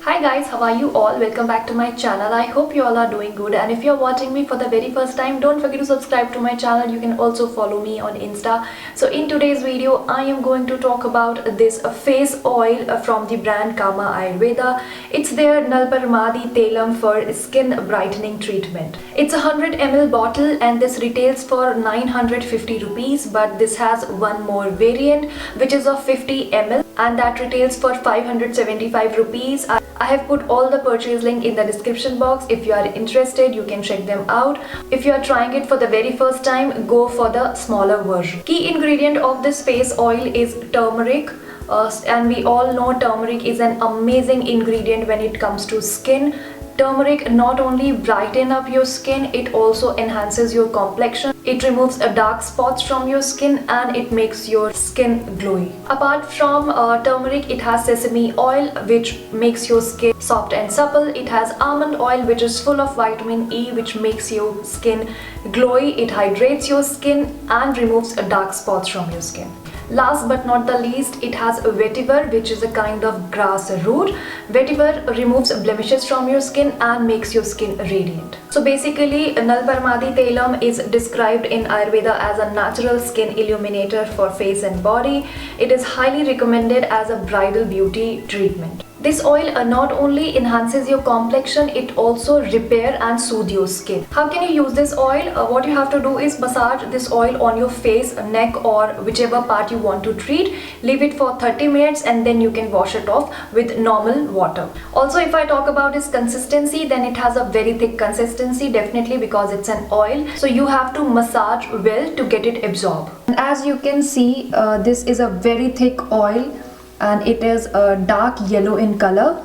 Hi guys, how are you all? Welcome back to my channel. I hope you all are doing good, and if you're watching me for the very first time, don't forget to subscribe to my channel. You can also follow me on Insta. So in today's video, I am going to talk about this face oil from the brand Kama Ayurveda. It's their Nalparmadi Telam for skin brightening treatment. It's a 100 ml bottle and this retails for 950 rupees, but this has one more variant which is of 50 ml and that retails for 575 rupees. I have put all the purchase link in the description box. If you are interested, you can check them out. If you are trying it for the very first time, go for the smaller version. Key ingredient of this face oil is turmeric. And we all know turmeric is an amazing ingredient when it comes to skin. Turmeric not only brighten up your skin, it also enhances your complexion. It removes dark spots from your skin and it makes your skin glowy. Apart from turmeric, it has sesame oil which makes your skin soft and supple. It has almond oil which is full of vitamin E which makes your skin glowy. It hydrates your skin and removes dark spots from your skin. Last but not the least, it has vetiver, which is a kind of grass root. Vetiver removes blemishes from your skin and makes your skin radiant. So basically, Nalparmadi Telam is described in Ayurveda as a natural skin illuminator for face and body. It is highly recommended as a bridal beauty treatment. This oil not only enhances your complexion, it also repair and soothe your skin. How can you use this oil? What you have to do is massage this oil on your face, neck or whichever part you want to treat. Leave it for 30 minutes and then you can wash it off with normal water. Also, if I talk about its consistency, then it has a very thick consistency, definitely because it's an oil. So you have to massage well to get it absorbed. And as you can see, this is a very thick oil and it is a dark yellow in color,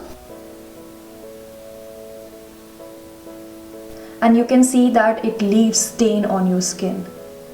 and you can see that it leaves stain on your skin.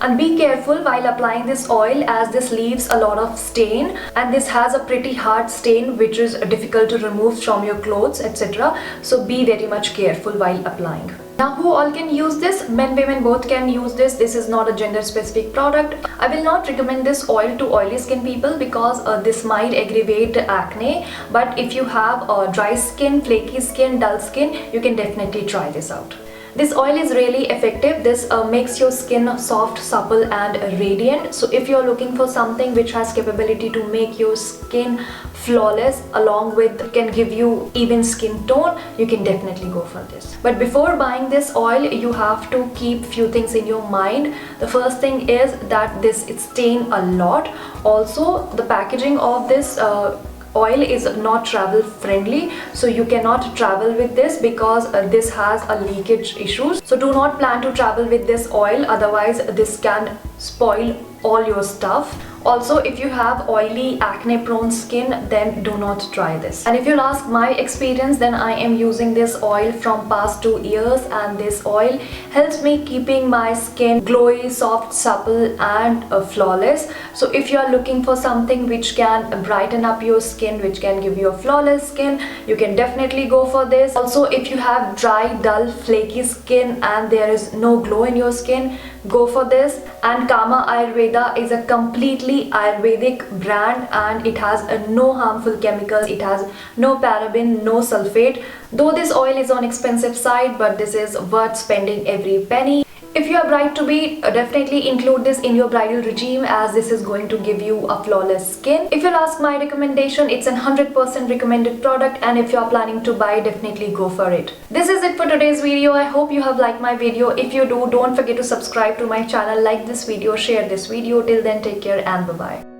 And be careful while applying this oil as this leaves a lot of stain, and this has a pretty hard stain which is difficult to remove from your clothes, etc. So be very much careful while applying. Now, who all can use this? Men, women both can use this. This is not a gender specific product. I will not recommend this oil to oily skin people because this might aggravate acne. But if you have dry skin, flaky skin, dull skin, you can definitely try this out. This oil is really effective. This makes your skin soft, supple and radiant. So if you're looking for something which has capability to make your skin flawless along with can give you even skin tone, you can definitely go for this. But before buying this oil, you have to keep few things in your mind. The first thing is that this stain a lot. Also, the packaging of this oil is not travel friendly, so you cannot travel with this because this has a leakage issues. So do not plan to travel with this oil, otherwise this can spoil all your stuff. Also, if you have oily, acne prone skin, then do not try this. And if you'll ask my experience, then I am using this oil from past 2 years and this oil helps me keeping my skin glowy, soft, supple and flawless. So if you are looking for something which can brighten up your skin, which can give you a flawless skin, you can definitely go for this. Also, if you have dry, dull, flaky skin and there is no glow in your skin, go for this. And Kama Ayurveda is a completely Ayurvedic brand and it has no harmful chemicals. It has no paraben, no sulfate. Though this oil is on expensive side, but this is worth spending every penny. If you are bride to be, definitely include this in your bridal regime as this is going to give you a flawless skin. If you'll ask my recommendation, it's an 100% recommended product, and if you are planning to buy, definitely go for it. This is it for today's video. I hope you have liked my video. If you do, don't forget to subscribe to my channel, like this video, share this video. Till then, take care and bye-bye.